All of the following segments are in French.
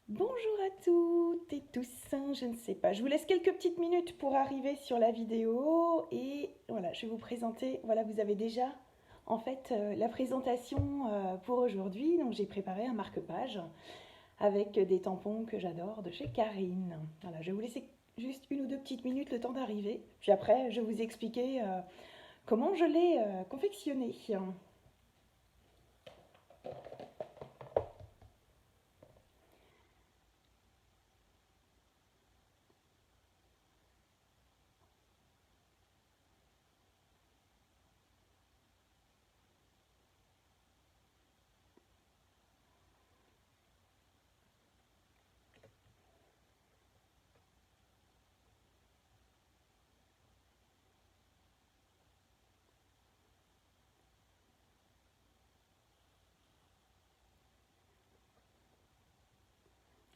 Bonjour à toutes et tous, je ne sais pas, je vous laisse quelques petites minutes pour arriver sur la vidéo et voilà, je vais vous présenter, voilà, vous avez déjà en fait la présentation pour aujourd'hui, donc j'ai préparé un marque-page avec des tampons que j'adore de chez Karine. Voilà, je vais vous laisser juste une ou deux petites minutes le temps d'arriver, puis après je vais vous expliquer comment je l'ai confectionné.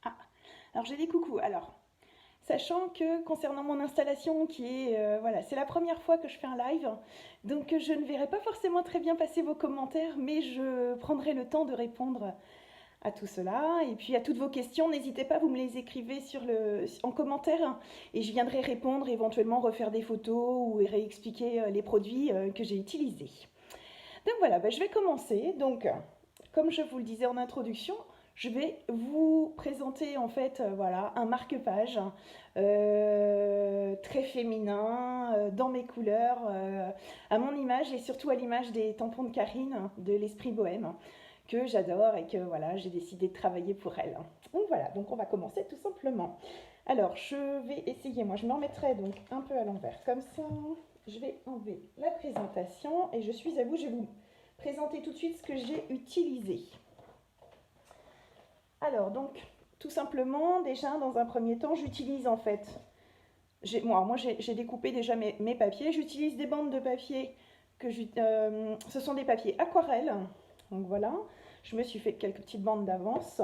Ah, alors j'ai des coucous, alors sachant que concernant mon installation qui est, voilà, c'est la première fois que je fais un live, donc je ne verrai pas forcément très bien passer vos commentaires, mais je prendrai le temps de répondre à tout cela. Et puis à toutes vos questions, n'hésitez pas, vous me les écrivez en commentaire et je viendrai répondre, éventuellement refaire des photos ou réexpliquer les produits que j'ai utilisés. Donc voilà, je vais commencer. Donc, comme je vous le disais en introduction, je vais vous présenter en fait voilà, un marque-page très féminin, dans mes couleurs, à mon image et surtout à l'image des tampons de Karine de l'Esprit Bohème que j'adore et que voilà, j'ai décidé de travailler pour elle. Donc voilà, donc on va commencer tout simplement. Alors je vais essayer, moi je me remettrai donc un peu à l'envers comme ça. Je vais enlever la présentation et je suis à vous, je vais vous présenter tout de suite ce que j'ai utilisé. Alors donc, tout simplement, déjà dans un premier temps, j'utilise en fait, moi j'ai découpé déjà mes papiers, j'utilise des bandes de papier, ce sont des papiers aquarelles, donc voilà, je me suis fait quelques petites bandes d'avance.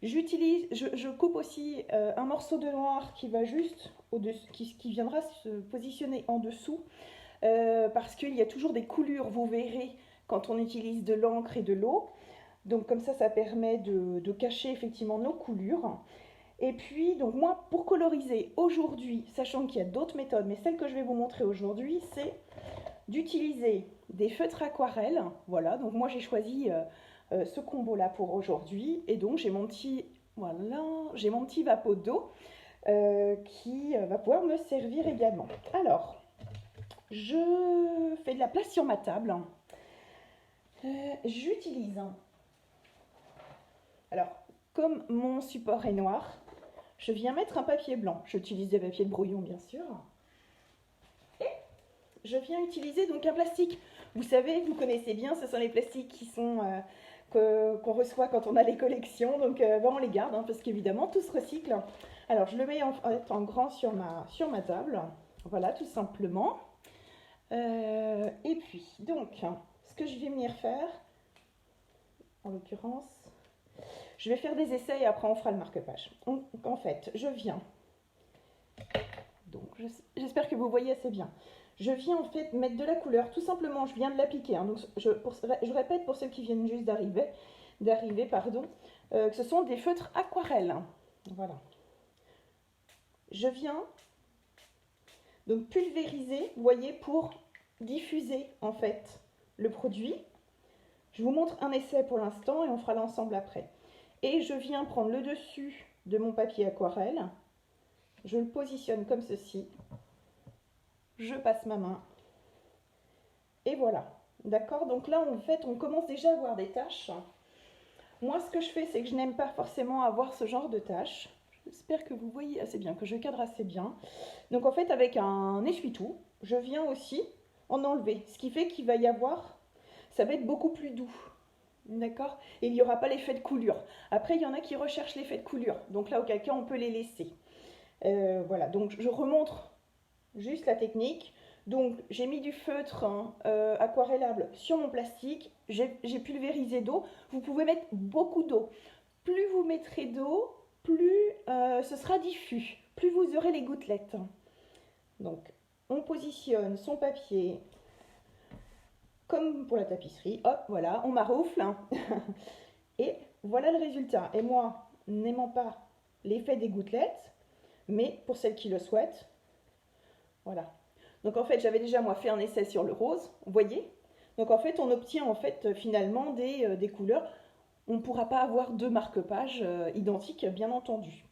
Je coupe aussi un morceau de noir qui va juste au-dessus, qui viendra se positionner en dessous, parce qu'il y a toujours des coulures, vous verrez, quand on utilise de l'encre et de l'eau. Donc comme ça permet de cacher effectivement nos coulures. Et puis, donc moi, pour coloriser aujourd'hui, sachant qu'il y a d'autres méthodes, mais celle que je vais vous montrer aujourd'hui, c'est d'utiliser des feutres aquarelles. Voilà, donc moi j'ai choisi ce combo-là pour aujourd'hui. Et donc j'ai mon petit, voilà, j'ai mon petit vapeau d'eau qui va pouvoir me servir également. Alors, je fais de la place sur ma table. J'utilise, alors, comme mon support est noir, je viens mettre un papier blanc. J'utilise des papiers de brouillon, bien sûr. Et je viens utiliser donc un plastique. Vous savez, vous connaissez bien, ce sont les plastiques qui sont qu'on reçoit quand on a les collections. Donc, on les garde, hein, parce qu'évidemment, tout se recycle. Alors, je le mets en grand sur ma table. Voilà, tout simplement. Et puis, donc, ce que je vais venir faire, en l'occurrence, je vais faire des essais et après on fera le marque-page. Donc en fait, je viens. Donc j'espère que vous voyez assez bien. Je viens en fait mettre de la couleur, tout simplement, je viens de l'appliquer. Hein, donc je répète pour ceux qui viennent juste d'arriver, pardon, que ce sont des feutres aquarelles. Voilà. Je viens donc pulvériser, vous voyez, pour diffuser en fait le produit. Je vous montre un essai pour l'instant et on fera l'ensemble après. Et je viens prendre le dessus de mon papier aquarelle, je le positionne comme ceci, je passe ma main, et voilà. D'accord? Donc là, en fait, on commence déjà à avoir des taches. Moi, ce que je fais, c'est que je n'aime pas forcément avoir ce genre de taches. J'espère que vous voyez assez bien, que je cadre assez bien. Donc en fait, avec un essuie-tout, je viens aussi en enlever. Ce qui fait qu'il va y avoir, ça va être beaucoup plus doux. D'accord? Et il n'y aura pas l'effet de coulure. Après, il y en a qui recherchent l'effet de coulure. Donc là, auquel cas, on peut les laisser. Voilà, donc je remontre juste la technique. Donc j'ai mis du feutre aquarellable sur mon plastique. J'ai pulvérisé d'eau. Vous pouvez mettre beaucoup d'eau. Plus vous mettrez d'eau, plus ce sera diffus. Plus vous aurez les gouttelettes. Donc on positionne son papier comme pour la tapisserie. Hop, voilà, on maroufle. Et voilà le résultat. Et moi, n'aimant pas l'effet des gouttelettes, mais pour celles qui le souhaitent, voilà. Donc en fait, j'avais déjà moi fait un essai sur le rose, vous voyez. Donc en fait, on obtient en fait finalement des couleurs. On ne pourra pas avoir deux marque-pages identiques, bien entendu.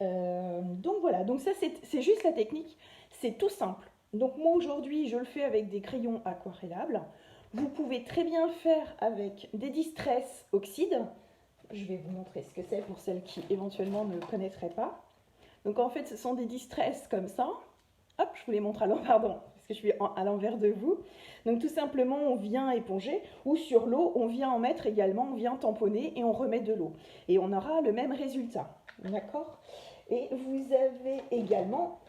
Donc voilà, donc ça c'est juste la technique, c'est tout simple. Donc moi aujourd'hui, je le fais avec des crayons aquarellables. Vous pouvez très bien le faire avec des Distress oxyde. Je vais vous montrer ce que c'est pour celles qui éventuellement ne connaîtraient pas. Donc en fait, ce sont des Distress comme ça. Hop, je vous les montre à l'envers, pardon, parce que je suis à l'envers de vous. Donc tout simplement, on vient éponger, ou sur l'eau, on vient en mettre également, on vient tamponner et on remet de l'eau. Et on aura le même résultat, d'accord? Et vous avez également,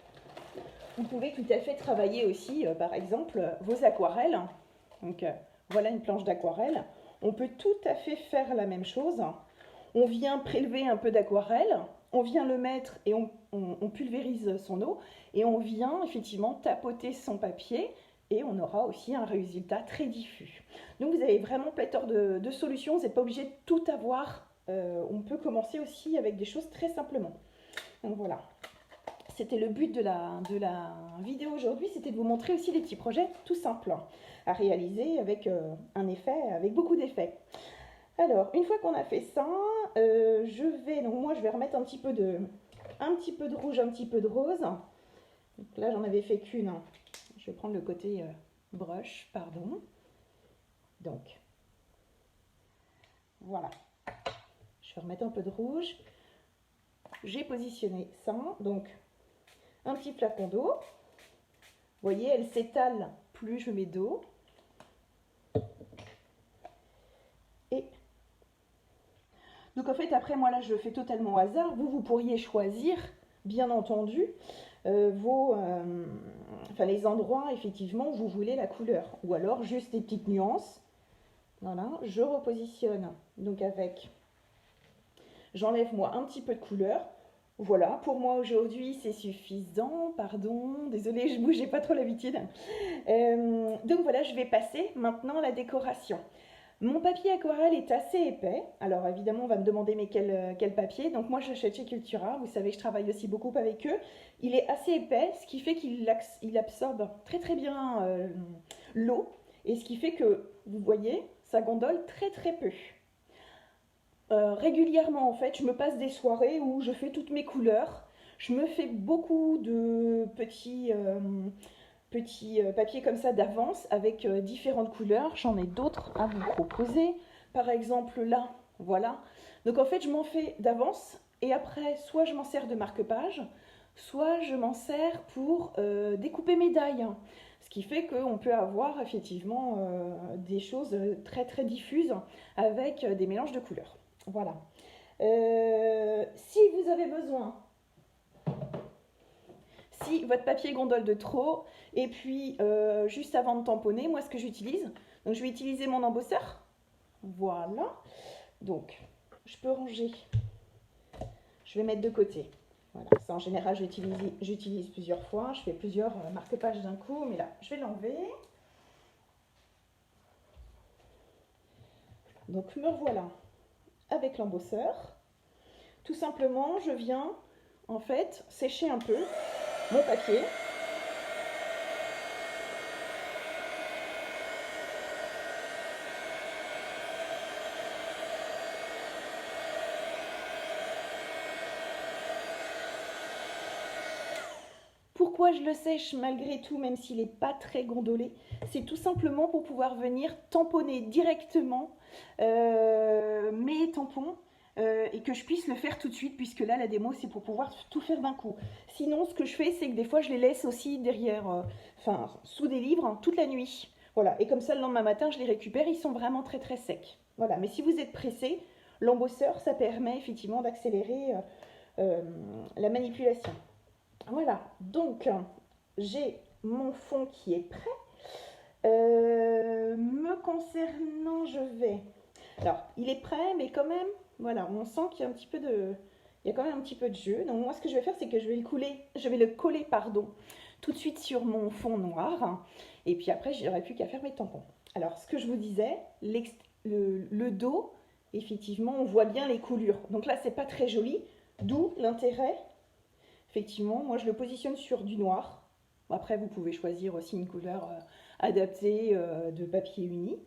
vous pouvez tout à fait travailler aussi, par exemple, vos aquarelles. Donc voilà une planche d'aquarelle. On peut tout à fait faire la même chose. On vient prélever un peu d'aquarelle, on vient le mettre et on pulvérise son eau et on vient effectivement tapoter son papier et on aura aussi un résultat très diffus. Donc vous avez vraiment pléthore de solutions, vous n'êtes pas obligé de tout avoir. On peut commencer aussi avec des choses très simplement. Donc voilà, c'était le but de la vidéo aujourd'hui, c'était de vous montrer aussi des petits projets tout simples à réaliser avec un effet, avec beaucoup d'effets. Alors, une fois qu'on a fait ça, moi je vais remettre un petit peu de rouge, un petit peu de rose. Donc là, j'en avais fait qu'une. Je vais prendre le côté brush, pardon. Donc, voilà. Je vais remettre un peu de rouge. J'ai positionné ça. Donc, un petit flacon d'eau. Vous voyez, elle s'étale plus je mets d'eau. Et donc en fait, après, moi là, je le fais totalement au hasard. Vous pourriez choisir, bien entendu, les endroits, effectivement, où vous voulez la couleur. Ou alors, juste des petites nuances. Voilà, je repositionne. Donc avec, j'enlève moi un petit peu de couleur. Voilà, pour moi aujourd'hui, c'est suffisant. Pardon, désolée, je bouge, j'ai pas trop l'habitude. Donc voilà, je vais passer maintenant à la décoration. Mon papier aquarelle est assez épais. Alors évidemment, on va me demander mais quel papier. Donc moi, j'achète chez Cultura. Vous savez que je travaille aussi beaucoup avec eux. Il est assez épais, ce qui fait qu'il absorbe très très bien l'eau. Et ce qui fait que, vous voyez, ça gondole très très peu. Régulièrement, en fait, je me passe des soirées où je fais toutes mes couleurs. Je me fais beaucoup de petits papiers comme ça d'avance avec différentes couleurs. J'en ai d'autres à vous proposer. Par exemple, là, voilà. Donc en fait, je m'en fais d'avance et après, soit je m'en sers de marque-page, soit je m'en sers pour découper médailles. Ce qui fait qu'on peut avoir effectivement des choses très très diffuses avec des mélanges de couleurs. Voilà. Si vous avez besoin, si votre papier gondole de trop, et puis juste avant de tamponner, moi ce que j'utilise, donc je vais utiliser mon embosseur. Voilà. Donc, je peux ranger. Je vais mettre de côté. Voilà, ça en général j'utilise plusieurs fois, je fais plusieurs marque-pages d'un coup, mais là je vais l'enlever. Donc me revoilà avec l'embosseur. Tout simplement, je viens en fait sécher un peu mon papier. Pourquoi je le sèche malgré tout, même s'il n'est pas très gondolé? C'est tout simplement pour pouvoir venir tamponner directement mes tampons et que je puisse le faire tout de suite, puisque là, la démo, c'est pour pouvoir tout faire d'un coup. Sinon, ce que je fais, c'est que des fois, je les laisse aussi derrière, sous des livres, hein, toute la nuit. Voilà, et comme ça, le lendemain matin, je les récupère, ils sont vraiment très très secs. Voilà, mais si vous êtes pressé, l'embosseur, ça permet effectivement d'accélérer la manipulation. Voilà, donc j'ai mon fond qui est prêt. Me concernant, je vais... Alors, il est prêt, mais quand même, voilà, on sent qu'il y a un petit peu de... Il y a quand même un petit peu de jeu. Donc moi, ce que je vais faire, c'est que je vais le coller, tout de suite sur mon fond noir. Et puis après, j'aurai plus qu'à faire mes tampons. Alors, ce que je vous disais, le dos effectivement, on voit bien les coulures. Donc là, c'est pas très joli, d'où l'intérêt. Effectivement, moi, je le positionne sur du noir. Après, vous pouvez choisir aussi une couleur adaptée de papier uni.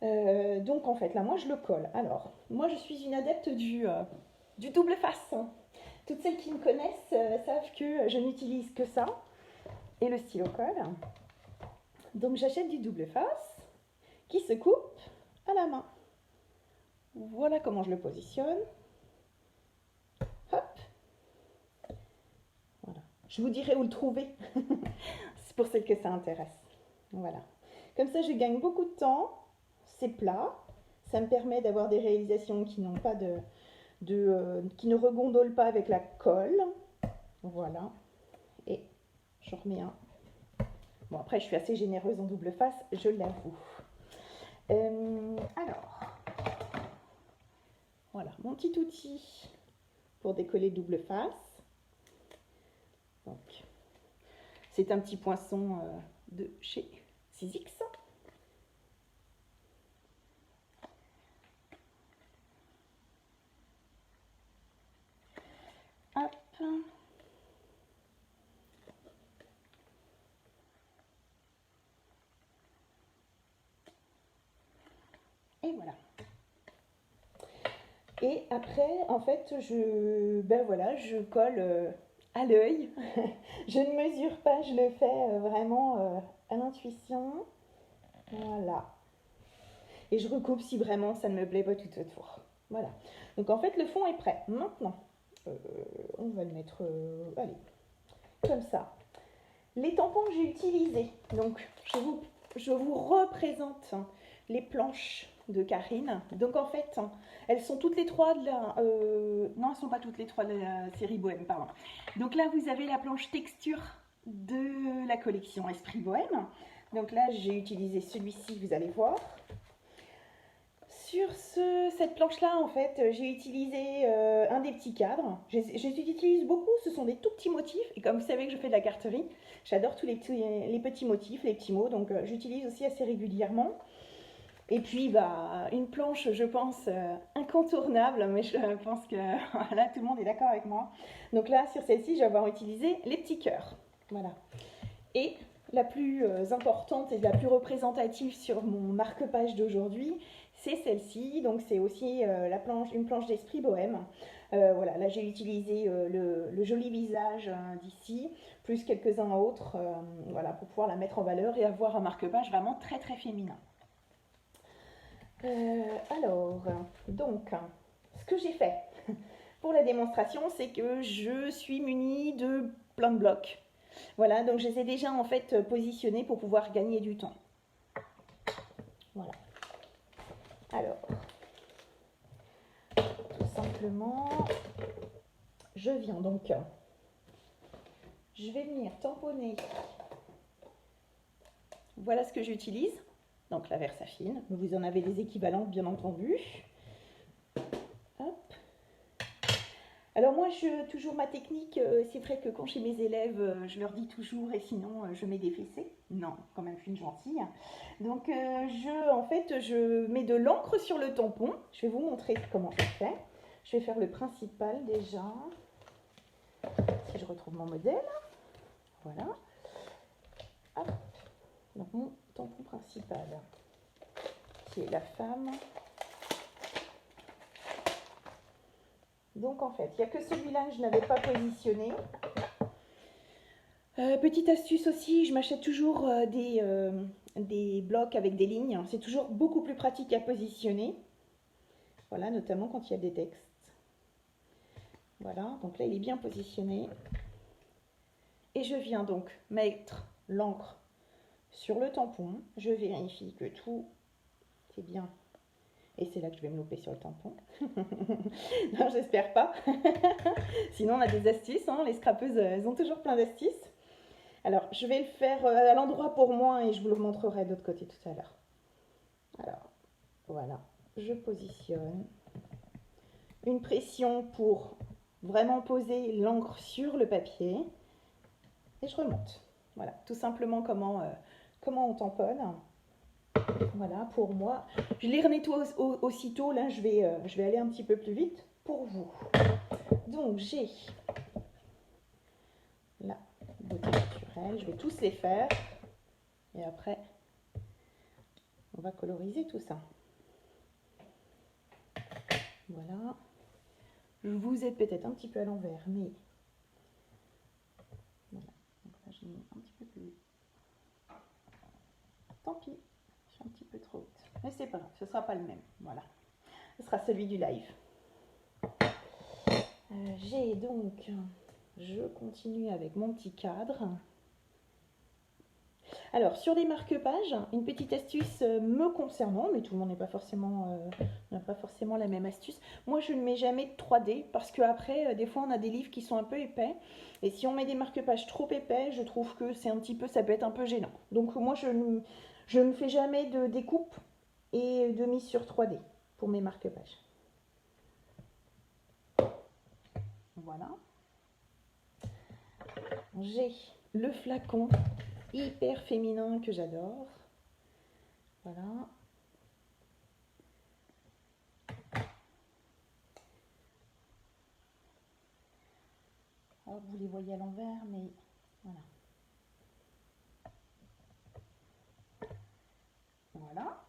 Donc, en fait, là, moi, je le colle. Alors, moi, je suis une adepte du double face. Toutes celles qui me connaissent savent que je n'utilise que ça et le stylo colle. Donc, j'achète du double face qui se coupe à la main. Voilà comment je le positionne. Hop. Voilà. Je vous dirai où le trouver. C'est pour celles que ça intéresse. Voilà. Comme ça, je gagne beaucoup de temps. C'est plat. Ça me permet d'avoir des réalisations qui n'ont pas qui ne regondolent pas avec la colle. Voilà. Et j'en remets un. Bon, après, je suis assez généreuse en double face, je l'avoue. Alors, voilà, mon petit outil pour décoller double face. Donc, c'est un petit poinçon de chez Sizzix. Hop. Et voilà. Et après, en fait, je colle à l'œil. Je ne mesure pas, je le fais vraiment à l'intuition. Voilà. Et je recoupe si vraiment ça ne me plaît pas tout autour. Voilà. Donc en fait, le fond est prêt. Maintenant, on va le mettre, allez, comme ça. Les tampons que j'ai utilisés, donc je vous représente les planches de Karine. Donc en fait, elles sont toutes les trois de la... non, elles ne sont pas toutes les trois de la série Bohème, pardon. Donc là, vous avez la planche texture de la collection Esprit Bohème. Donc là, j'ai utilisé celui-ci, vous allez voir. Sur cette planche-là, en fait, j'ai utilisé un des petits cadres. Je les utilise beaucoup, ce sont des tout petits motifs. Et comme vous savez que je fais de la carterie, j'adore tous les petits motifs, les petits mots. Donc j'utilise aussi assez régulièrement. Et puis, bah, une planche, je pense, incontournable, mais je pense que là, tout le monde est d'accord avec moi. Donc là, sur celle-ci, je vais avoir utilisé les petits cœurs. Voilà. Et la plus importante et la plus représentative sur mon marque-page d'aujourd'hui, c'est celle-ci. Donc c'est aussi une planche d'Esprit Bohème. Voilà, là j'ai utilisé le joli visage d'ici, plus quelques-uns autres, voilà, pour pouvoir la mettre en valeur et avoir un marque-page vraiment très très féminin. Alors, donc, ce que j'ai fait pour la démonstration, c'est que je suis munie de plein de blocs. Voilà, donc je les ai déjà en fait positionnés pour pouvoir gagner du temps. Voilà. Alors, tout simplement, je viens donc, je vais venir tamponner. Voilà ce que j'utilise. Donc la Versafine, vous en avez des équivalents bien entendu. Hop. Alors moi, toujours ma technique, c'est vrai que quand j'ai mes élèves, je leur dis toujours, et sinon je mets des fessées. Non, quand même, je suis une gentille. Donc en fait, je mets de l'encre sur le tampon. Je vais vous montrer comment je fais. Je vais faire le principal déjà. Si je retrouve mon modèle. Voilà. Hop. Donc mon tampon principal, qui est la femme. Donc en fait, il n'y a que celui-là que je n'avais pas positionné. Petite astuce aussi, je m'achète toujours des blocs avec des lignes. C'est toujours beaucoup plus pratique à positionner. Voilà, notamment quand il y a des textes. Voilà, donc là il est bien positionné. Et je viens donc mettre l'encre sur le tampon. Je vérifie que tout est bien. Et c'est là que je vais me louper sur le tampon. Non, j'espère pas. Sinon, on a des astuces. Hein. Les scrapeuses, elles ont toujours plein d'astuces. Alors, je vais le faire à l'endroit pour moi et je vous le montrerai de l'autre côté tout à l'heure. Alors, voilà. Je positionne. Une pression pour vraiment poser l'encre sur le papier. Et je remonte. Voilà, tout simplement comment on tamponne. Voilà, pour moi. Je les renettoie aussitôt. Là, je vais aller un petit peu plus vite pour vous. Donc, j'ai la beauté naturelle. Je vais tous les faire. Et après, on va coloriser tout ça. Voilà. Vous êtes peut-être un petit peu à l'envers, mais voilà. Donc là, je mets un petit peu plus. Tant pis, je suis un petit peu trop haute. Mais c'est pas grave, ce ne sera pas le même. Voilà. Ce sera celui du live. J'ai donc, je continue avec mon petit cadre. Alors, sur les marque-pages, une petite astuce me concernant, mais tout le monde n'a pas forcément la même astuce. Moi, je ne mets jamais de 3D parce qu'après, des fois, on a des livres qui sont un peu épais. Et si on met des marque-pages trop épais, je trouve que c'est un petit peu, ça peut être un peu gênant. Donc, moi, je ne fais jamais de découpe et de mise sur 3D pour mes marque-pages. Voilà. J'ai le flacon hyper féminin que j'adore. Voilà. Oh, vous les voyez à l'envers, mais voilà. Voilà.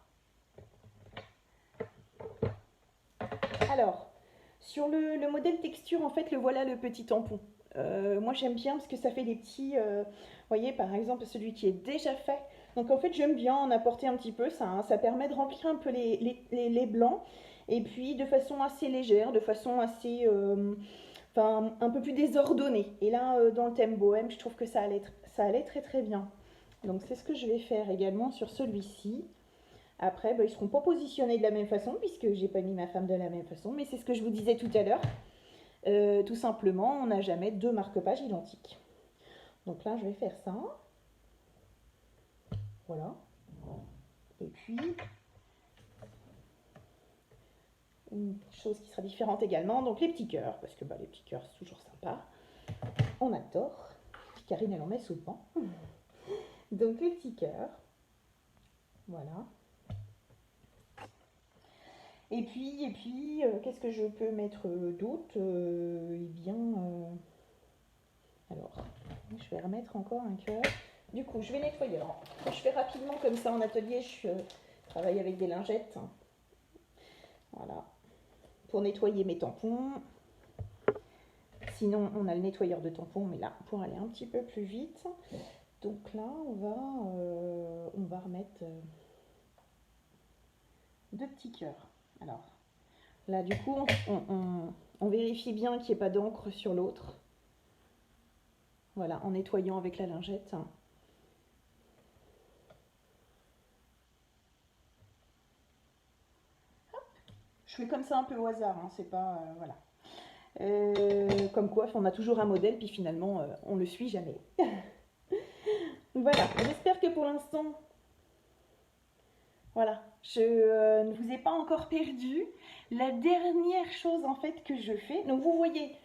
Alors, sur le modèle texture, en fait, le voilà le petit tampon. Moi, j'aime bien parce que ça fait des petits... vous voyez, par exemple, celui qui est déjà fait. Donc, en fait, j'aime bien en apporter un petit peu. Ça permet de remplir un peu les blancs. Et puis, de façon assez légère, de façon assez... enfin, un peu plus désordonnée. Et là, dans le thème bohème, je trouve que ça allait très très bien. Donc, c'est ce que je vais faire également sur celui-ci. Après, ils ne seront pas positionnés de la même façon, puisque j'ai pas mis ma femme de la même façon, mais c'est ce que je vous disais tout à l'heure. Tout simplement, on n'a jamais deux marque-pages identiques. Donc là, je vais faire ça. Voilà. Et puis, une chose qui sera différente également, donc les petits cœurs, parce que les petits cœurs, c'est toujours sympa. On adore. Puis Karine, elle en met souvent. Donc les petits cœurs. Voilà. Et puis qu'est-ce que je peux mettre d'autre Eh bien, alors, je vais remettre encore un cœur. Du coup, je vais nettoyer. Alors, je fais rapidement comme ça en atelier, je travaille avec des lingettes. Voilà. Pour nettoyer mes tampons. Sinon, on a le nettoyeur de tampons, mais là, pour aller un petit peu plus vite. Donc là, on va remettre deux petits cœurs. Alors, là, du coup, on vérifie bien qu'il n'y ait pas d'encre sur l'autre. Voilà, en nettoyant avec la lingette. Hop. Je fais comme ça un peu au hasard, hein, c'est pas... voilà. Comme quoi, on a toujours un modèle, puis finalement, on ne le suit jamais. Voilà, j'espère que pour l'instant, voilà, je ne vous ai pas encore perdu. La dernière chose en fait que je fais, donc vous voyez,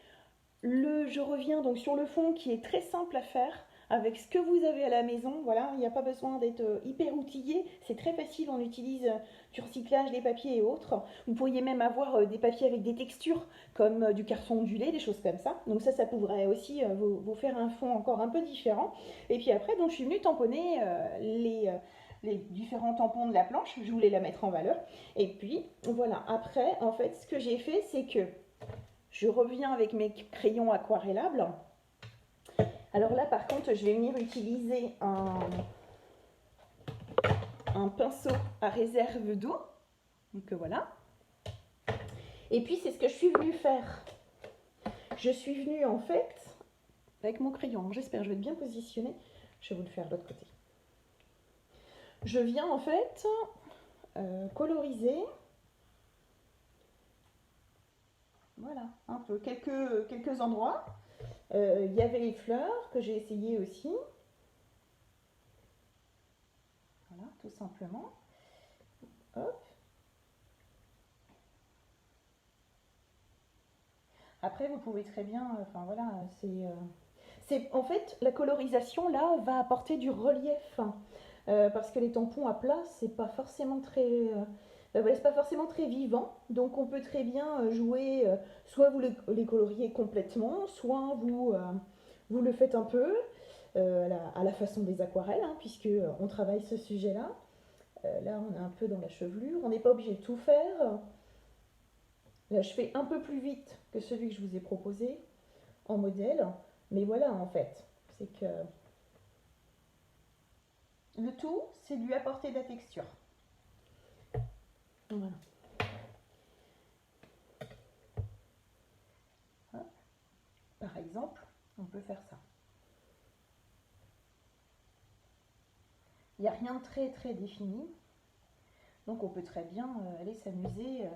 je reviens donc sur le fond qui est très simple à faire avec ce que vous avez à la maison. Voilà, il n'y a pas besoin d'être hyper outillé, c'est très facile, on utilise du recyclage, des papiers et autres. Vous pourriez même avoir des papiers avec des textures comme du carton ondulé, des choses comme ça. Donc ça pourrait aussi vous faire un fond encore un peu différent. Et puis après, donc je suis venue tamponner les différents tampons de la planche, je voulais la mettre en valeur. Et puis voilà, après en fait ce que j'ai fait c'est que je reviens avec mes crayons aquarellables. Alors là par contre je vais venir utiliser un pinceau à réserve d'eau. Donc voilà. Et puis c'est ce que je suis venue faire. Je suis venue en fait avec mon crayon. J'espère que je vais être bien positionnée. Je vais vous le faire de l'autre côté. Je viens en fait coloriser. Voilà, un peu, quelques endroits. Il y avait les fleurs que j'ai essayé aussi. Voilà, tout simplement. Hop. Après, vous pouvez très bien, enfin voilà, c'est en fait la colorisation là va apporter du relief. parce que les tampons à plat, c'est pas forcément voilà, c'est pas forcément très vivant. Donc on peut très bien jouer, soit vous les coloriez complètement, soit vous le faites un peu à la façon des aquarelles, hein, puisque on travaille ce sujet-là. Là, on est un peu dans la chevelure. On n'est pas obligé de tout faire. Là, je fais un peu plus vite que celui que je vous ai proposé en modèle. Mais voilà, en fait, c'est que le tout, c'est de lui apporter de la texture. Voilà. Par exemple, on peut faire ça. Il n'y a rien de très très défini. Donc on peut très bien aller s'amuser.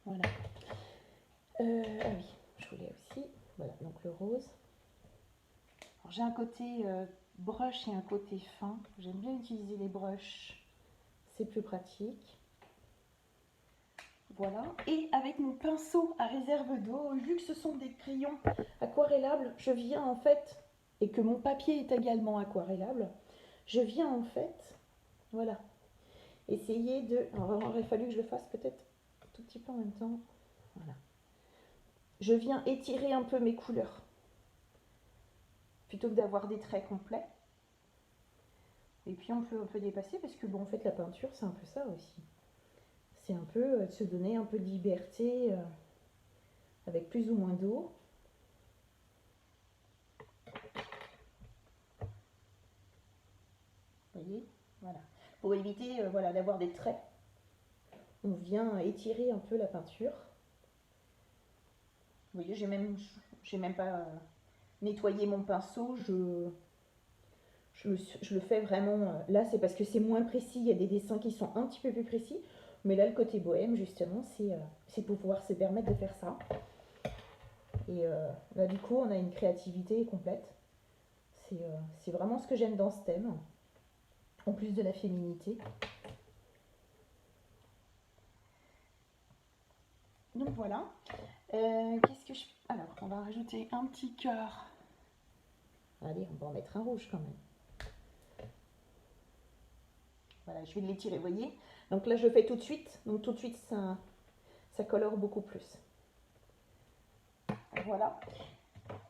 Voilà. Ah oui, je voulais aussi. Voilà, donc le rose. J'ai un côté brush et un côté fin. J'aime bien utiliser les brushes. C'est plus pratique. Voilà. Et avec mon pinceau à réserve d'eau, vu que ce sont des crayons aquarellables, je viens en fait, et que mon papier est également aquarellable, je viens en fait, voilà, essayer de... Alors, il aurait fallu que je le fasse peut-être un tout petit peu en même temps. Voilà. Je viens étirer un peu mes couleurs, plutôt que d'avoir des traits complets. Et puis on peut dépasser, parce que bon, en fait, la peinture, c'est un peu ça aussi. C'est un peu de se donner un peu de liberté avec plus ou moins d'eau. Vous voyez, voilà. Pour éviter voilà, d'avoir des traits, on vient étirer un peu la peinture. Vous voyez, j'ai même pas nettoyé mon pinceau. Je le fais vraiment. Là, c'est parce que c'est moins précis. Il y a des dessins qui sont un petit peu plus précis. Mais là, le côté bohème, justement, c'est pour pouvoir se permettre de faire ça. Et là, du coup, on a une créativité complète. C'est vraiment ce que j'aime dans ce thème, en plus de la féminité. Donc voilà. Qu'est-ce que je... Alors, on va rajouter un petit cœur. Allez, on va en mettre un rouge quand même. Voilà, je vais l'étirer, vous voyez. Donc là, je le fais tout de suite. Donc tout de suite, ça colore beaucoup plus. Voilà.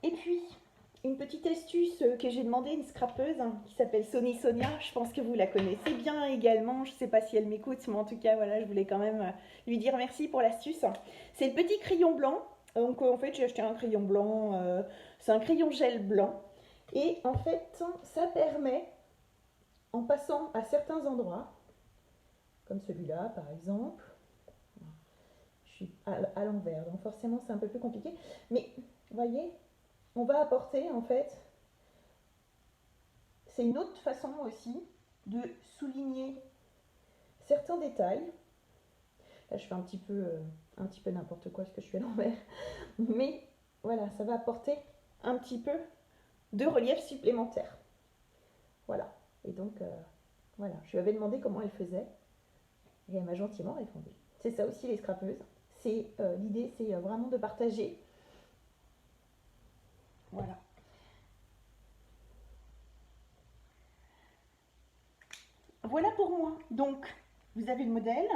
Et puis, une petite astuce que j'ai demandé à une scrapeuse qui s'appelle Sony Sonia. Je pense que vous la connaissez bien également. Je ne sais pas si elle m'écoute, mais en tout cas, voilà, je voulais quand même lui dire merci pour l'astuce. C'est le petit crayon blanc. Donc en fait, j'ai acheté un crayon blanc. C'est un crayon gel blanc. Et en fait, ça permet, en passant à certains endroits, comme celui-là par exemple, je suis à l'envers, donc forcément c'est un peu plus compliqué, mais vous voyez, on va apporter en fait, c'est une autre façon aussi de souligner certains détails. Là je fais un petit peu n'importe quoi parce que je suis à l'envers, mais voilà, ça va apporter un petit peu de relief supplémentaire. Voilà, et donc voilà, je lui avais demandé comment elle faisait et elle m'a gentiment répondu. C'est ça aussi les scrapeuses, l'idée c'est vraiment de partager. Voilà. Voilà pour moi. Donc, vous avez le modèle,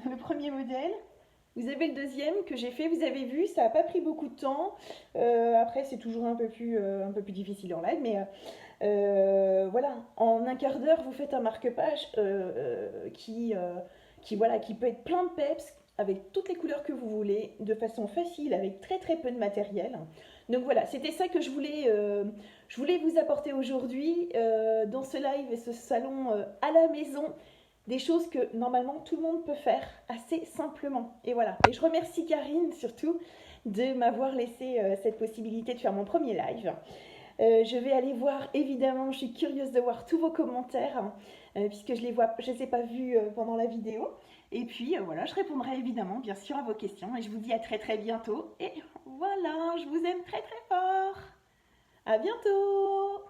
le premier modèle. Vous avez le deuxième que j'ai fait, vous avez vu, ça n'a pas pris beaucoup de temps. Après, c'est toujours un peu plus difficile en live, mais voilà, en un quart d'heure, vous faites un marque-page qui peut être plein de peps, avec toutes les couleurs que vous voulez, de façon facile, avec très très peu de matériel. Donc voilà, c'était ça que je voulais vous apporter aujourd'hui dans ce live et ce salon à la maison. Des choses que normalement tout le monde peut faire assez simplement. Et voilà. Et je remercie Karine surtout de m'avoir laissé cette possibilité de faire mon premier live. Je vais aller voir, évidemment, je suis curieuse de voir tous vos commentaires, puisque je les ai pas vus pendant la vidéo. Et puis voilà, je répondrai évidemment, bien sûr, à vos questions. Et je vous dis à très très bientôt. Et voilà, je vous aime très très fort. À bientôt.